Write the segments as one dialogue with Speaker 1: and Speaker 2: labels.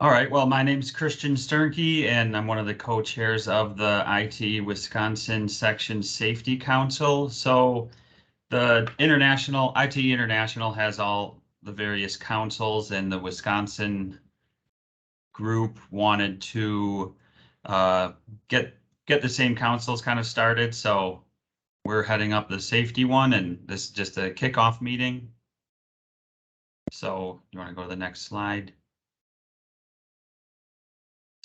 Speaker 1: All right, well, my name is Christian Sternke, and I'm one of the co-chairs of the ITE Wisconsin Section Safety Council. So the ITE International has all the various councils, and the Wisconsin group wanted to get the same councils kind of started. So we're heading up the safety one, and this is just a kickoff meeting. So you want to go to the next slide?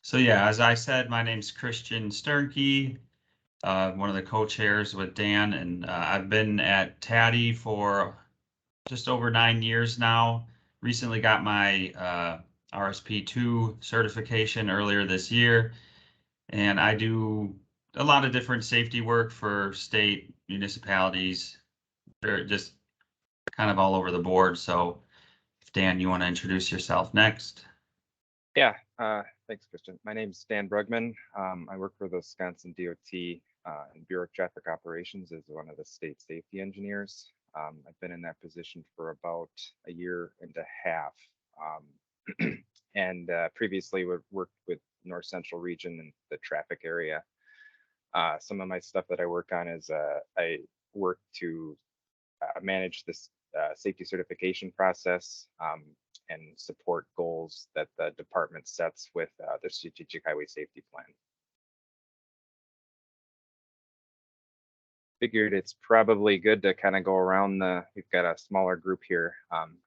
Speaker 1: So yeah, as I said, my name's Christian Sternke, one of the co-chairs with Dan, and I've been at TADI for just over 9 years now. Recently got my RSP2 certification earlier this year, and I do a lot of different safety work for state municipalities. They're just kind of all over the board. So Dan, you want to introduce yourself next?
Speaker 2: Yeah, thanks, Christian. My name is Dan Brugman. I work for the Wisconsin DOT and Bureau of Traffic Operations as one of the state safety engineers. I've been in that position for about a year and a half. And previously we worked with North Central Region and the traffic area. Some of my stuff that I work on is I work to manage this safety certification process and support goals that the department sets with the strategic highway safety plan. Figured it's probably good to kind of go around we've got a smaller group here,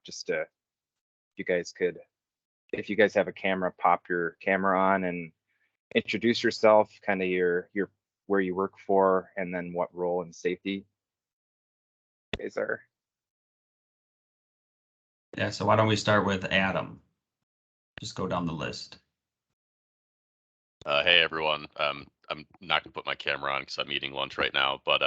Speaker 2: just to, if you guys have a camera, pop your camera on and introduce yourself, kind of your where you work for, and then what role in safety you guys are.
Speaker 1: Yeah, so why don't we start with Adam? Just go down the list.
Speaker 3: Hey everyone, I'm not gonna put my camera on because I'm eating lunch right now, but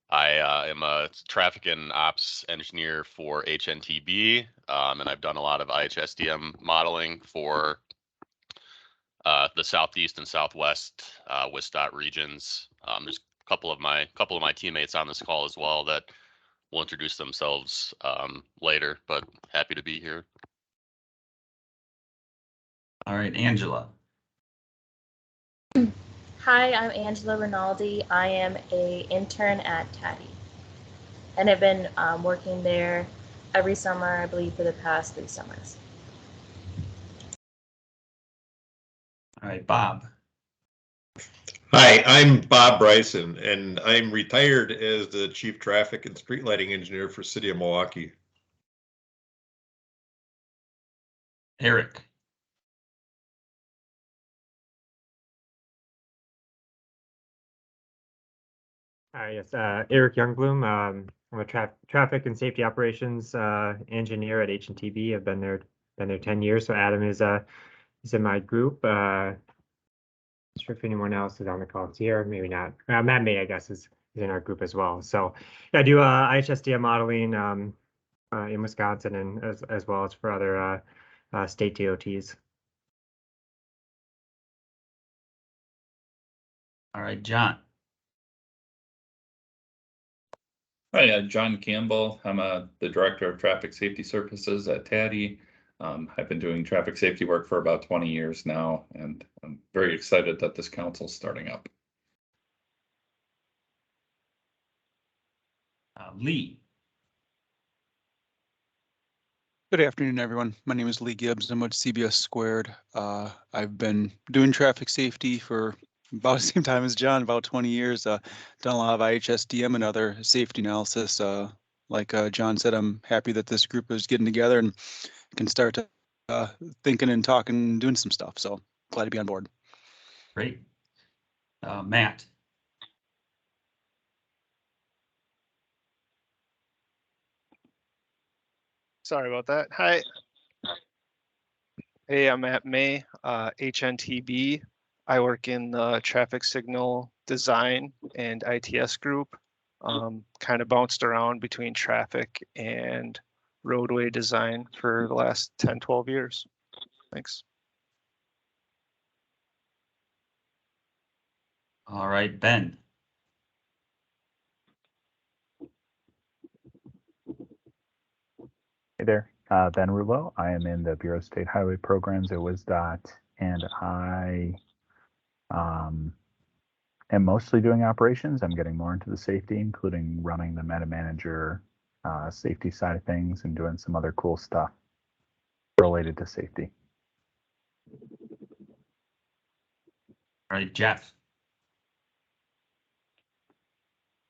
Speaker 3: I am a traffic and ops engineer for HNTB, and I've done a lot of IHSDM modeling for the Southeast and Southwest WISDOT regions. There's a couple of my teammates on this call as well that will introduce themselves later, but happy to be here.
Speaker 1: All right, Angela.
Speaker 4: Hi, I'm Angela Rinaldi. I am an intern at TADI, and I've been working there every summer, I believe, for the past 3 summers.
Speaker 1: All right, Bob.
Speaker 5: Hi, I'm Bob Bryson, and I'm retired as the Chief Traffic and Street Lighting Engineer for City of Milwaukee.
Speaker 1: Eric.
Speaker 6: Yes, Eric Youngblum. I'm a traffic and safety operations engineer at HNTB. I've been there 10 years. So Adam is in my group. Not sure if anyone else is on the call here. Maybe not. Matt May, I guess, is in our group as well. So yeah, I do IHSDM modeling in Wisconsin, and as well as for other state DOTs.
Speaker 1: All right, John.
Speaker 7: Hi, John Campbell. I'm the Director of Traffic Safety Services at TADI. I've been doing traffic safety work for about 20 years now, and I'm very excited that this council is starting up.
Speaker 1: Lee.
Speaker 8: Good afternoon, everyone. My name is Lee Gibbs. I'm with CBS Squared. I've been doing traffic safety for about the same time as John, about 20 years. Done a lot of IHSDM and other safety analysis. Like John said, I'm happy that this group is getting together and can start thinking and talking and doing some stuff. So glad to be on board.
Speaker 1: Great. Matt.
Speaker 9: Sorry about that. Hi. Hey, I'm Matt May, HNTB. I work in the traffic signal design and ITS group. Kind of bounced around between traffic and roadway design for the last 10, 12 years. Thanks.
Speaker 1: All right, Ben.
Speaker 10: Hey there. Ben Rouleau. I am in the Bureau of State Highway Programs at WSDOT, and I am mostly doing operations. I'm getting more into the safety, including running the Meta Manager safety side of things and doing some other cool stuff related to safety.
Speaker 1: All right, Jeff.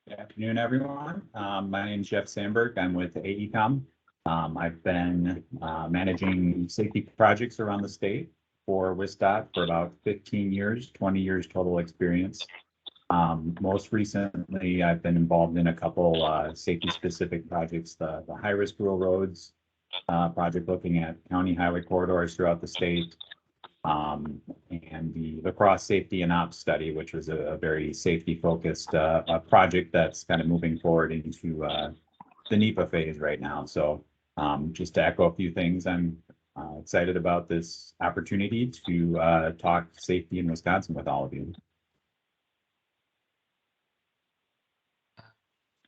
Speaker 11: Good afternoon, everyone. My name is Jeff Sandberg. I'm with AECOM. I've been managing safety projects around the state for WSDOT for about 15 years, 20 years total experience. Most recently, I've been involved in a couple safety-specific projects, the high-risk rural roads project looking at county highway corridors throughout the state, and the cross safety and ops study, which was a very safety-focused project that's kind of moving forward into the NEPA phase right now. So just to echo a few things, I'm excited about this opportunity to talk safety in Wisconsin with all of you.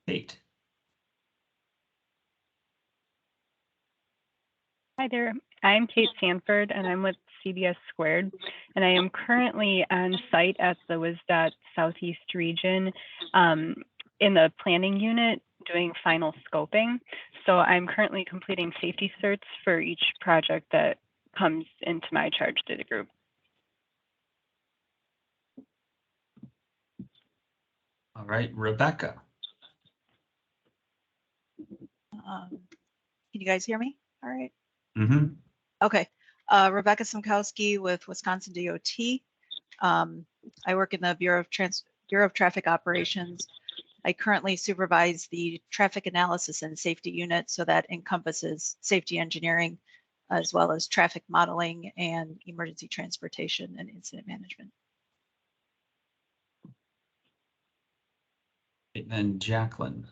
Speaker 1: Kate.
Speaker 12: Hi there, I'm Kate Sanford and I'm with CBS Squared, and I am currently on site at the WSDOT Southeast region in the planning unit doing final scoping. So I'm currently completing safety certs for each project that comes into my charge data group.
Speaker 1: All right, Rebecca.
Speaker 13: Can you guys hear me? All right.
Speaker 1: Mm-hmm.
Speaker 13: Okay. Rebecca Simkowski with Wisconsin DOT. I work in the Bureau of Traffic Operations. I currently supervise the traffic analysis and safety unit, so that encompasses safety engineering, as well as traffic modeling and emergency transportation and incident management.
Speaker 1: And then Jacqueline.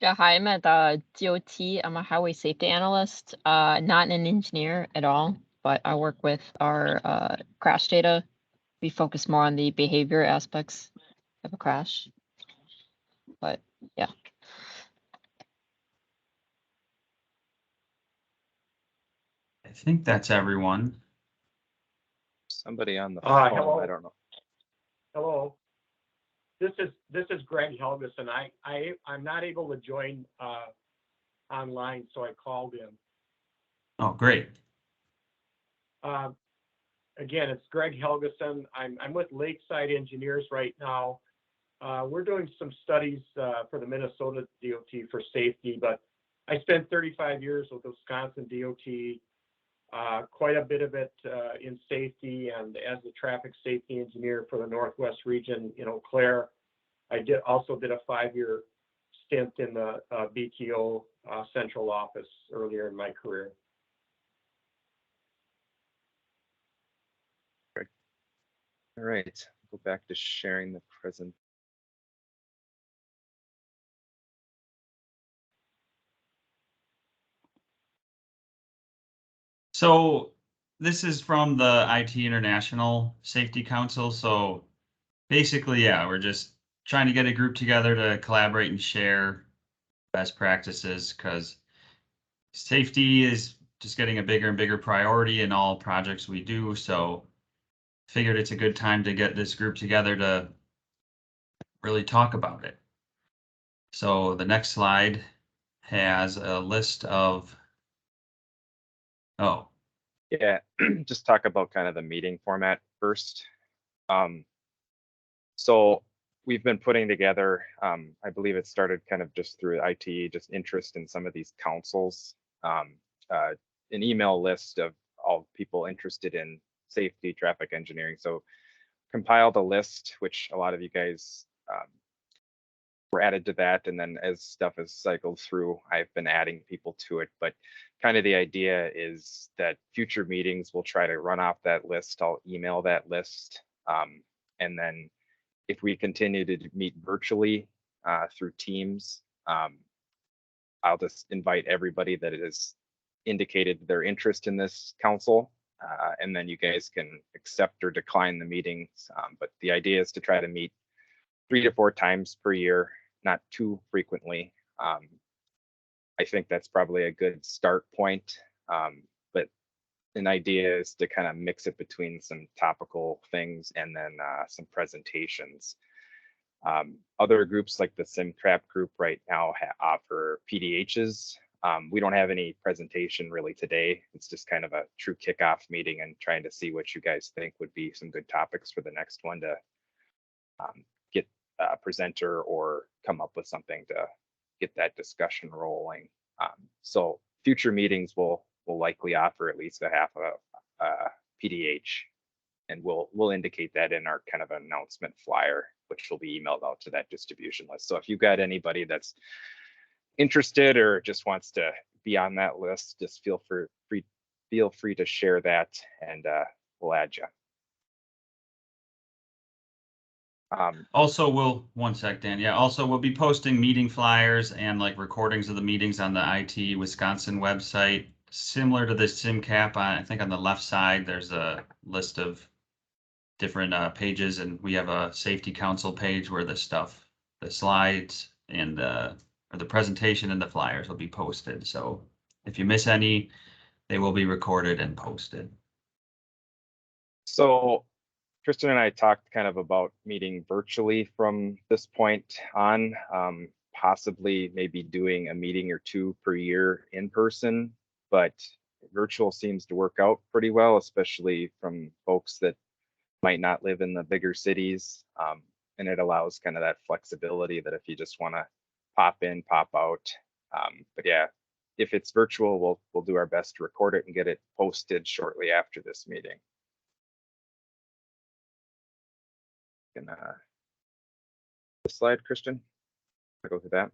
Speaker 14: Yeah, hi, I'm at DOT. I'm a highway safety analyst, not an engineer at all, but I work with our crash data. We focus more on the behavior aspects of a crash. But yeah.
Speaker 1: I think that's everyone.
Speaker 2: Somebody on the
Speaker 15: hello.
Speaker 2: phone, I don't know.
Speaker 15: Hello. This is Greg Helgeson. I'm not able to join online, so I called in.
Speaker 1: Oh, great.
Speaker 15: Again, it's Greg Helgeson. I'm with Lakeside Engineers right now. We're doing some studies for the Minnesota DOT for safety, but I spent 35 years with Wisconsin DOT, quite a bit of it in safety, and as the traffic safety engineer for the Northwest region in Eau Claire. I also did a 5-year stint in the BTO central office earlier in my career.
Speaker 2: Great. All right, go back to sharing the present.
Speaker 1: So this is from the IT International Safety Council. So basically, yeah, we're just trying to get a group together to collaborate and share best practices, because safety is just getting a bigger and bigger priority in all projects we do. So figured it's a good time to get this group together to really talk about it. So the next slide has a list of, oh.
Speaker 2: Yeah, just talk about kind of the meeting format first. So we've been putting together, I believe it started kind of just through ITE, just interest in some of these councils, an email list of all people interested in safety, traffic engineering. So compiled a list, which a lot of you guys were added to that. And then as stuff is cycled through, I've been adding people to it. But kind of the idea is that future meetings will try to run off that list. I'll email that list. And then if we continue to meet virtually through Teams, I'll just invite everybody that has indicated their interest in this council, and then you guys can accept or decline the meetings. But the idea is to try to meet 3 to 4 times per year, not too frequently. I think that's probably a good start point. But an idea is to kind of mix it between some topical things and then some presentations. Other groups like the SimTrap group right now offer PDHs. We don't have any presentation really today. It's just kind of a true kickoff meeting and trying to see what you guys think would be some good topics for the next one to get a presenter or come up with something to get that discussion rolling. So future meetings will likely offer at least a half a PDH, and we'll indicate that in our kind of announcement flyer, which will be emailed out to that distribution list. So if you've got anybody that's interested or just wants to be on that list, just feel free to share that, and we'll add you.
Speaker 1: Also, one sec, Dan. Yeah, also we'll be posting meeting flyers and like recordings of the meetings on the ITE Wisconsin website, similar to the SimCap. I think on the left side, there's a list of different pages, and we have a safety council page where the slides and or the presentation and the flyers will be posted. So if you miss any, they will be recorded and posted.
Speaker 2: So Kristen and I talked kind of about meeting virtually from this point on, possibly maybe doing a meeting or two per year in person, but virtual seems to work out pretty well, especially from folks that might not live in the bigger cities. And it allows kind of that flexibility that if you just want to pop in, pop out. But yeah, if it's virtual, we'll do our best to record it and get it posted shortly after this meeting. Can the slide, Christian? I'll go through that.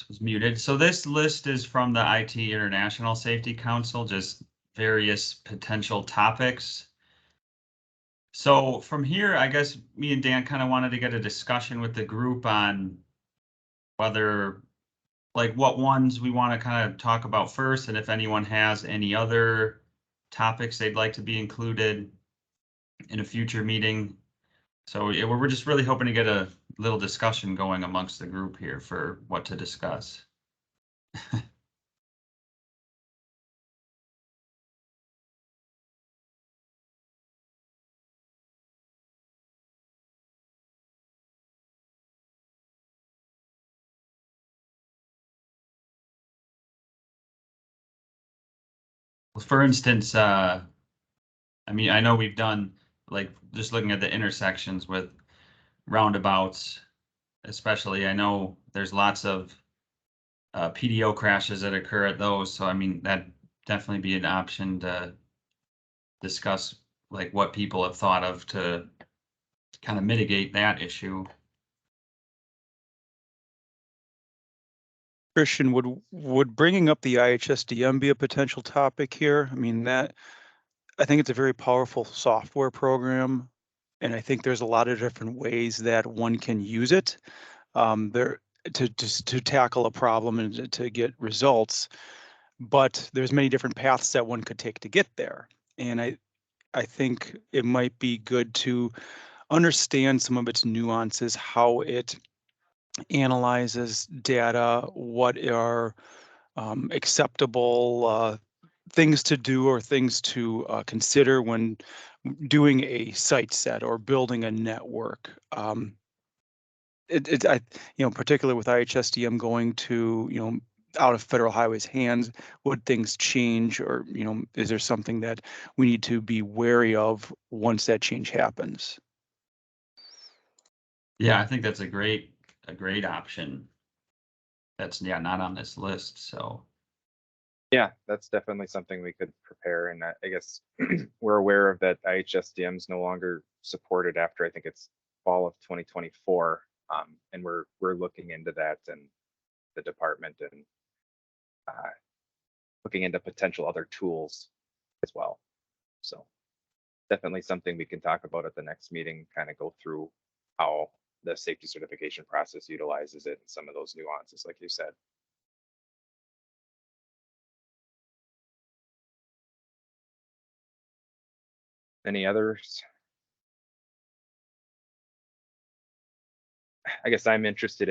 Speaker 1: Was muted. So this list is from the IT International Safety Council, just various potential topics. So from here, I guess me and Dan kind of wanted to get a discussion with the group on whether, like, what ones we want to kind of talk about first, and if anyone has any other topics they'd like to be included in a future meeting. So yeah, we're just really hoping to get a little discussion going amongst the group here for what to discuss. For instance, I mean, I know we've done, like, just looking at the intersections with roundabouts, especially, I know there's lots of PDO crashes that occur at those. So, I mean, that definitely be an option to discuss, like, what people have thought of to kind of mitigate that issue.
Speaker 8: Christian, would bringing up the IHSDM be a potential topic here? I mean, I think it's a very powerful software program, and I think there's a lot of different ways that one can use it there to tackle a problem and to get results. But there's many different paths that one could take to get there, and I think it might be good to understand some of its nuances, how it analyzes data, what are acceptable things to do or things to consider when doing a site set or building a network. Particularly with IHSDM going to, out of federal highways hands, would things change, or, is there something that we need to be wary of once that change happens?
Speaker 1: Yeah, I think that's a great option. That's, yeah, not on this list, so.
Speaker 2: Yeah, that's definitely something we could prepare. And I guess we're aware of that IHSDM is no longer supported after, I think it's fall of 2024. And we're looking into that and the department, and looking into potential other tools as well. So definitely something we can talk about at the next meeting, kind of go through how the safety certification process utilizes it and some of those nuances, like you said. Any others? I guess I'm interested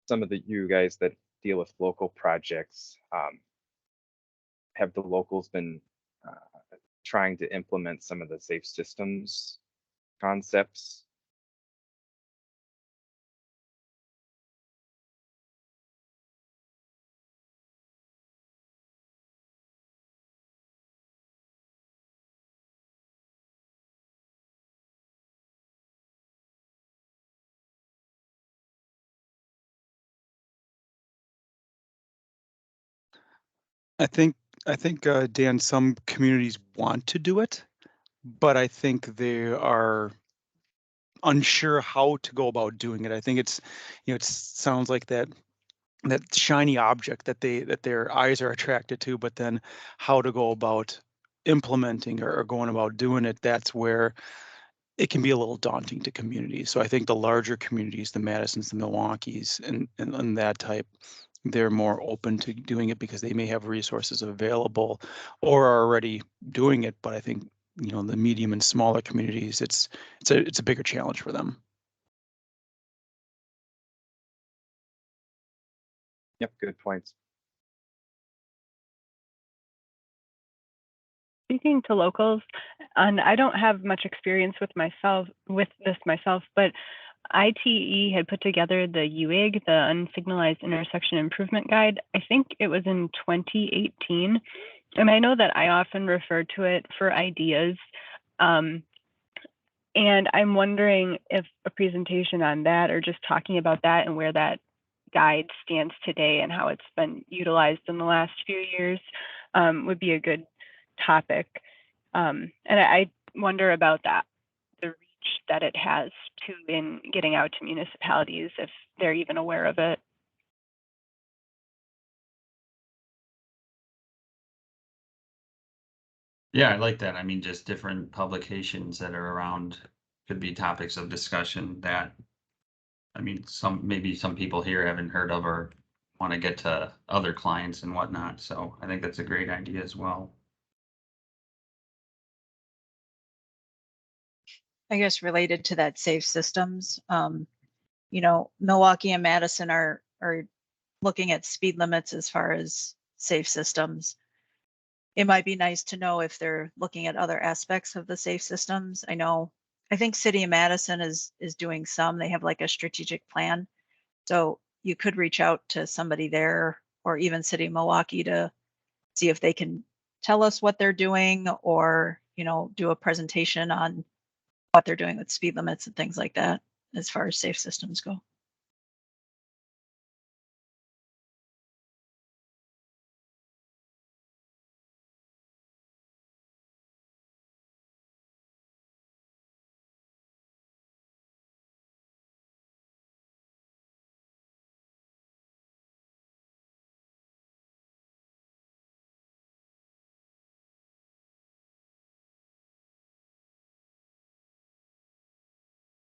Speaker 2: some of you guys that deal with local projects, have the locals been trying to implement some of the safe systems concepts?
Speaker 8: I think Dan, some communities want to do it, but I think they are unsure how to go about doing it. I think it's, it sounds like that shiny object that their eyes are attracted to, but then how to go about implementing or going about doing it, that's where it can be a little daunting to communities. So I think the larger communities, the Madisons, the Milwaukees, and that type, they're more open to doing it because they may have resources available or are already doing it. But I think, the medium and smaller communities, it's a bigger challenge for them.
Speaker 2: Yep, good points.
Speaker 12: Speaking to locals, and I don't have much experience with this myself, but ITE had put together the UIG, the Unsignalized Intersection Improvement Guide. I think it was in 2018. And I know that I often refer to it for ideas. And I'm wondering if a presentation on that, or just talking about that and where that guide stands today and how it's been utilized in the last few years, would be a good topic. And I wonder about that, the reach that it has in getting out to municipalities, if they're even aware of it.
Speaker 1: Yeah, I like that. I mean, just different publications that are around could be topics of discussion that, I mean, maybe some people here haven't heard of or want to get to other clients and whatnot. So I think that's a great idea as well.
Speaker 13: I guess related to that safe systems, Milwaukee and Madison are looking at speed limits as far as safe systems. It might be nice to know if they're looking at other aspects of the safe systems. I think City of Madison is doing some. They have like a strategic plan. So you could reach out to somebody there or even City of Milwaukee to see if they can tell us what they're doing or, do a presentation on what they're doing with speed limits and things like that as far as safe systems go.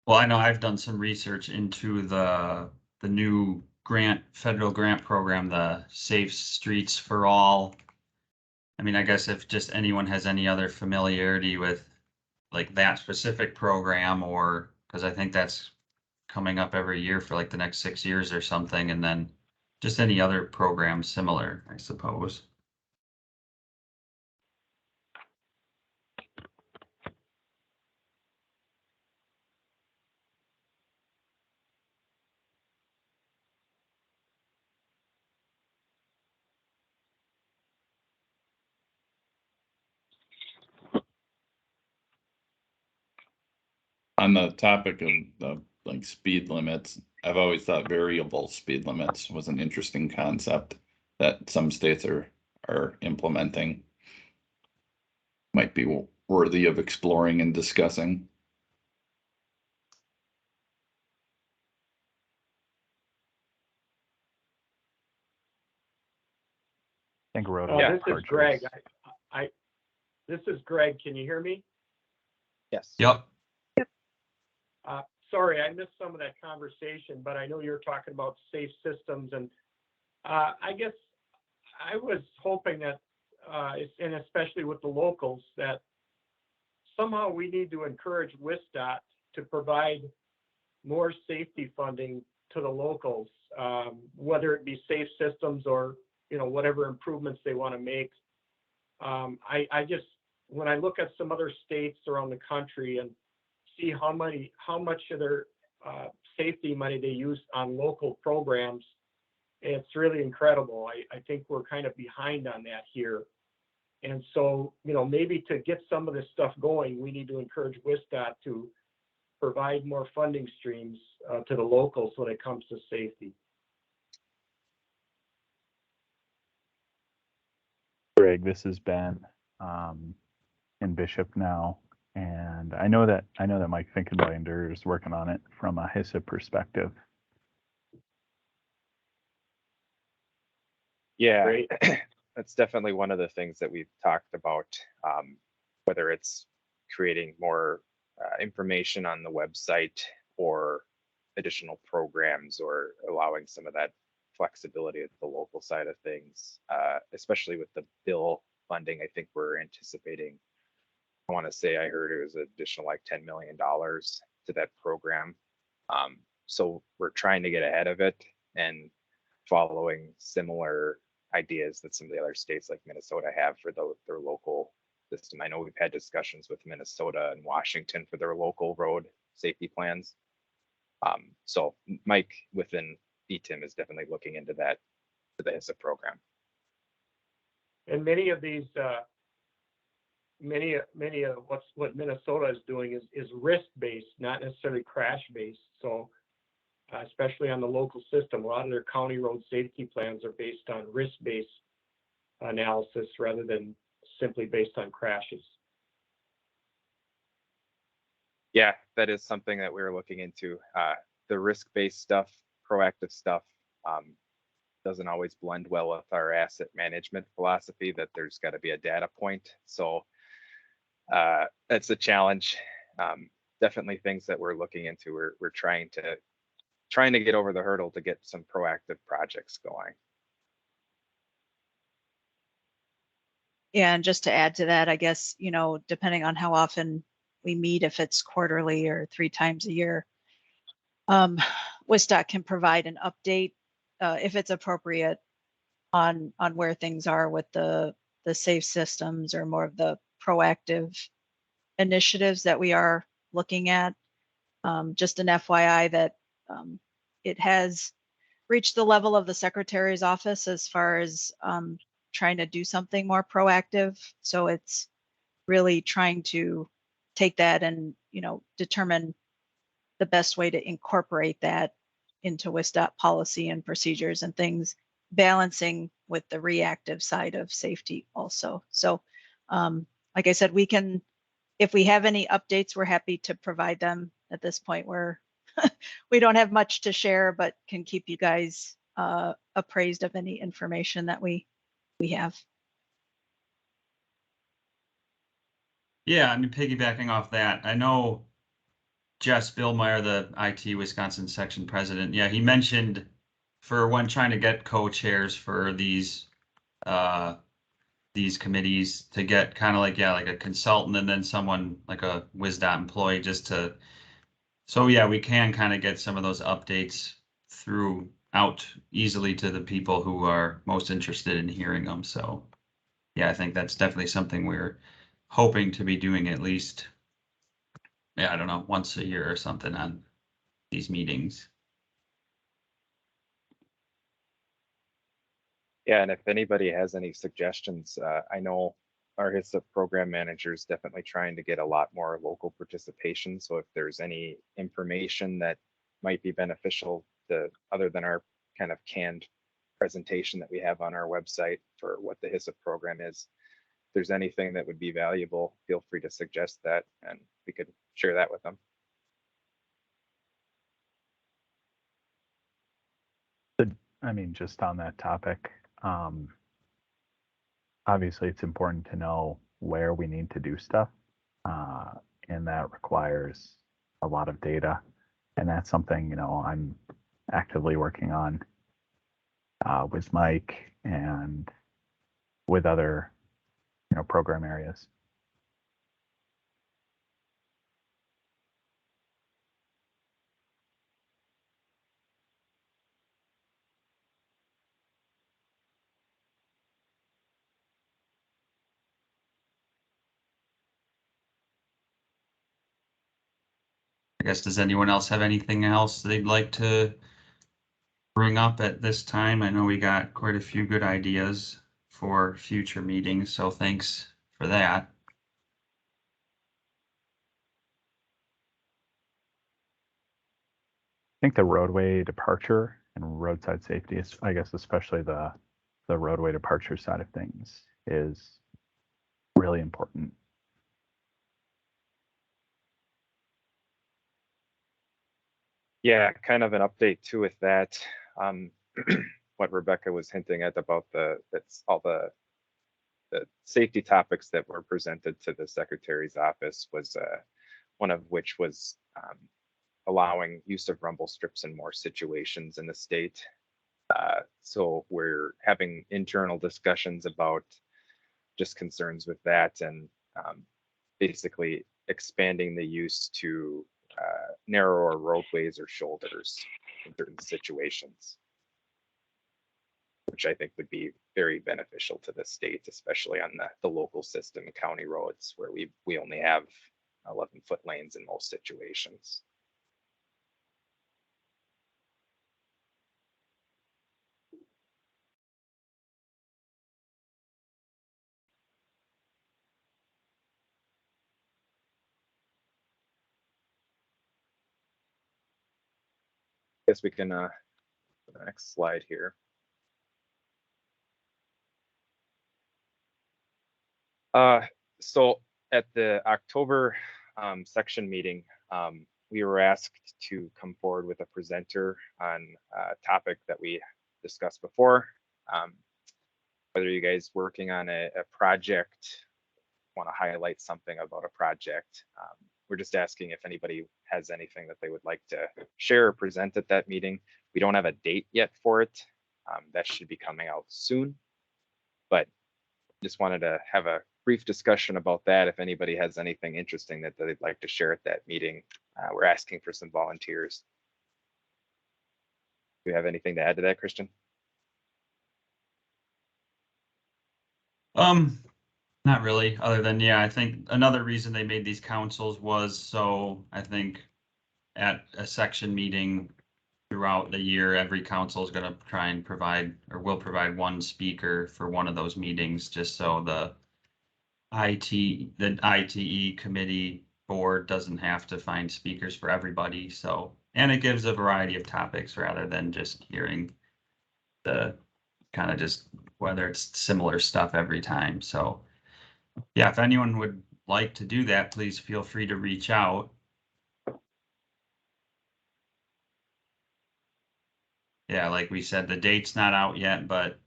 Speaker 1: Well, I know I've done some research into the new federal grant program, the Safe Streets for All. I mean, I guess if just anyone has any other familiarity with like that specific program, or because I think that's coming up every year for like the next 6 years or something, and then just any other program similar, I suppose.
Speaker 7: On the topic of like speed limits, I've always thought variable speed limits was an interesting concept that some states are implementing. Might be worthy of exploring and discussing.
Speaker 10: I think road.
Speaker 15: This is Greg. This is Greg. Can you hear me?
Speaker 2: Yes.
Speaker 1: Yep.
Speaker 15: Sorry, I missed some of that conversation, but I know you're talking about safe systems, and I guess I was hoping that, and especially with the locals, that somehow we need to encourage WSDOT to provide more safety funding to the locals, whether it be safe systems or, whatever improvements they want to make. I just, when I look at some other states around the country and see how much of their safety money they use on local programs, it's really incredible. I think we're kind of behind on that here. And so, maybe to get some of this stuff going, we need to encourage WSDOT to provide more funding streams to the locals when it comes to safety.
Speaker 10: Greg, this has been in Bishop now, and I know that Mike Finkenbinder is working on it from a HISA perspective.
Speaker 2: Yeah, that's definitely one of the things that we've talked about, whether it's creating more information on the website or additional programs or allowing some of that flexibility at the local side of things, especially with the bill funding. I think we're anticipating, I want to say I heard it was an additional like $10 million to that program. So we're trying to get ahead of it and following similar ideas that some of the other states like Minnesota have for their local system. I know we've had discussions with Minnesota and Washington for their local road safety plans. So Mike within ETIM is definitely looking into that for the HISA program.
Speaker 15: And many of these, many of what Minnesota is doing is risk-based, not necessarily crash-based. So especially on the local system, a lot of their county road safety plans are based on risk-based analysis rather than simply based on crashes.
Speaker 2: Yeah, that is something that we're looking into. The risk-based stuff, proactive stuff, doesn't always blend well with our asset management philosophy that there's got to be a data point. So that's a challenge. Definitely things that we're looking into. We're trying to get over the hurdle to get some proactive projects going.
Speaker 13: Yeah, and just to add to that, I guess, depending on how often we meet, if it's quarterly or 3 times a year, WSDOT can provide an update if it's appropriate on where things are with the safe systems or more of the proactive initiatives that we are looking at. Just an FYI that it has reached the level of the Secretary's office as far as trying to do something more proactive. So it's really trying to take that and, determine the best way to incorporate that into WSDOT policy and procedures and things, balancing with the reactive side of safety also. So like I said, we can, if we have any updates, we're happy to provide them. At this point, we don't have much to share, but can keep you guys appraised of any information that we have.
Speaker 1: Yeah, I mean, piggybacking off that, I know Jess Billmeyer, the ITE Wisconsin section president, yeah, he mentioned for when trying to get co-chairs for these committees to get kind of like, yeah, like a consultant and then someone like a WSDOT employee just to, so yeah, we can kind of get some of those updates out easily to the people who are most interested in hearing them. So yeah, I think that's definitely something we're hoping to be doing at least, yeah, I don't know, once a year or something on these meetings.
Speaker 2: Yeah, and if anybody has any suggestions, I know our HISA program manager is definitely trying to get a lot more local participation. So if there's any information that might be beneficial to other than our kind of canned presentation that we have on our website for what the HISA program is, if there's anything that would be valuable, feel free to suggest that and we could share that with them.
Speaker 10: I mean, just on that topic, obviously it's important to know where we need to do stuff, and that requires a lot of data, and that's something I'm actively working on with Mike and with other program areas.
Speaker 1: I guess, does anyone else have anything else they'd like to bring up at this time? I know we got quite a few good ideas for future meetings, so thanks for that.
Speaker 10: I think the roadway departure and roadside safety is, I guess, especially the roadway departure side of things is really important.
Speaker 2: Yeah, kind of an update too with that. What Rebecca was hinting at about that's all the safety topics that were presented to the secretary's office was one of which was allowing use of rumble strips in more situations in the state. So we're having internal discussions about just concerns with that and basically expanding the use to narrower roadways or shoulders in certain situations, which I think would be very beneficial to the state, especially on the local system, county roads, where we only have 11-foot lanes in most situations. Guess we can the next slide here. So at the October section meeting, we were asked to come forward with a presenter on a topic that we discussed before. Whether you guys working on a project, want to highlight something about a project. We're just asking if anybody has anything that they would like to share or present at that meeting. We don't have a date yet for it. That should be coming out soon, but just wanted to have a brief discussion about that. If anybody has anything interesting that they'd like to share at that meeting, we're asking for some volunteers. Do you have anything to add to that, Christian?
Speaker 1: Not really, other than, yeah, I think another reason they made these councils was so I think at a section meeting throughout the year, every council is going to try and provide or will provide one speaker for one of those meetings, just so the ITE committee board doesn't have to find speakers for everybody. So, and it gives a variety of topics rather than just hearing the kind of just whether it's similar stuff every time. So yeah, if anyone would like to do that, please feel free to reach out. Yeah, like we said, the date's not out yet, but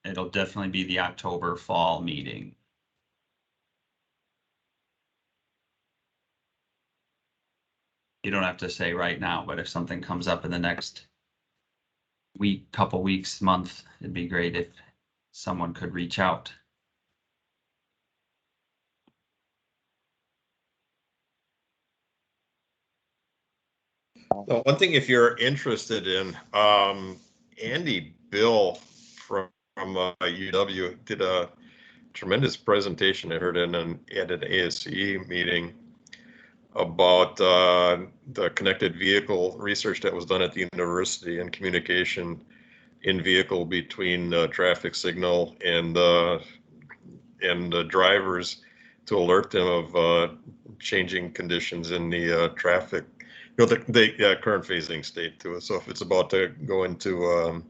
Speaker 1: it'll definitely be the October fall meeting. You don't have to say right now, but if something comes up in the next week, couple weeks, month, it'd be great if someone could reach out.
Speaker 5: One thing, if you're interested in, Andy Bill from UW did a tremendous presentation I heard at an ASE meeting about the connected vehicle research that was done at the university and communication in vehicle between traffic signal and the drivers to alert them of changing conditions in the traffic, the current phasing state to it. So if it's about to go into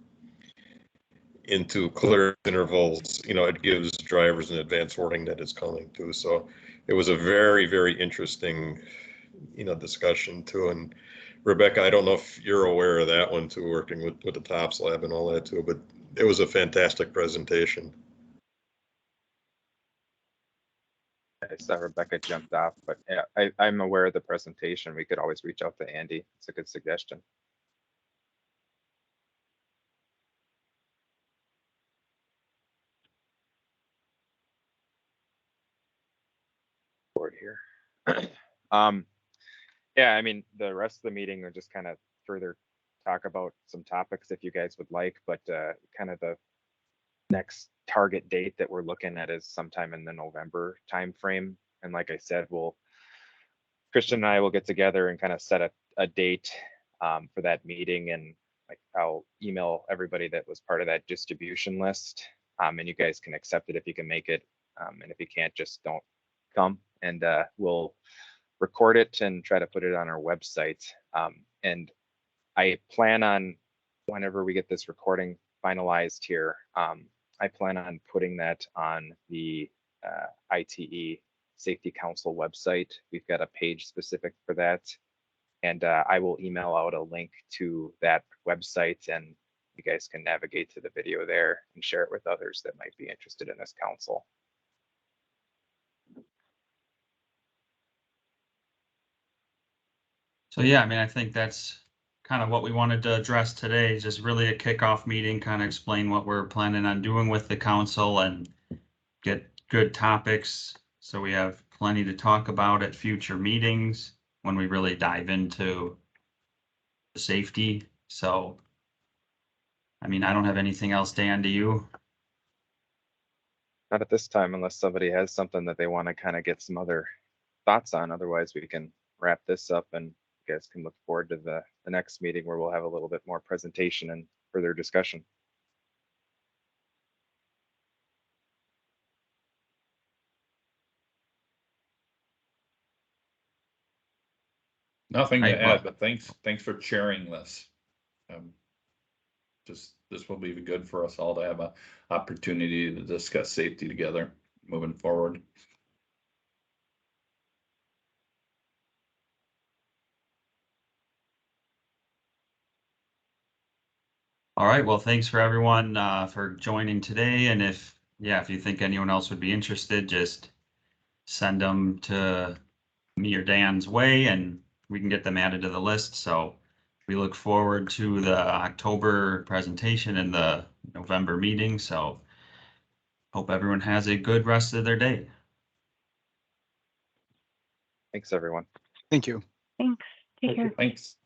Speaker 5: clear intervals, it gives drivers an advance warning that it's coming to. So it was a very, very interesting, discussion too. And Rebecca, I don't know if you're aware of that one too, working with the TOPS lab and all that too, but it was a fantastic presentation.
Speaker 2: I saw Rebecca jumped off, but yeah, I'm aware of the presentation. We could always reach out to Andy. It's a good suggestion. Board here. Yeah, I mean, the rest of the meeting are just kind of further talk about some topics if you guys would like, but kind of the next target date that we're looking at is sometime in the November timeframe. And like I said, we'll Christian and I will get together and kind of set a date for that meeting, and like I'll email everybody that was part of that distribution list, and you guys can accept it if you can make it, and if you can't, just don't come, and we'll record it and try to put it on our website. And I plan on, whenever we get this recording finalized here, I plan on putting that on the ITE Safety Council website. We've got a page specific for that. And I will email out a link to that website, and you guys can navigate to the video there and share it with others that might be interested in this council.
Speaker 1: So yeah, I mean, I think that's kind of what we wanted to address today, just really a kickoff meeting, kind of explain what we're planning on doing with the council and get good topics. So we have plenty to talk about at future meetings when we really dive into safety. So, I mean, I don't have anything else, Dan, do you?
Speaker 2: Not at this time, unless somebody has something that they want to kind of get some other thoughts on. Otherwise, we can wrap this up, and you guys can look forward to the next meeting where we'll have a little bit more presentation and further discussion.
Speaker 7: Nothing
Speaker 1: Right,
Speaker 7: to
Speaker 1: well-
Speaker 7: add, but thanks for sharing this. This will be good for us all to have a opportunity to discuss safety together moving forward.
Speaker 1: All right, well, thanks for everyone for joining today. And if you think anyone else would be interested, just send them to me or Dan's way and we can get them added to the list. So we look forward to the October presentation and the November meeting. So hope everyone has a good rest of their day.
Speaker 2: Thanks, everyone.
Speaker 8: Thank you.
Speaker 12: Thanks. Take care.
Speaker 7: Thanks.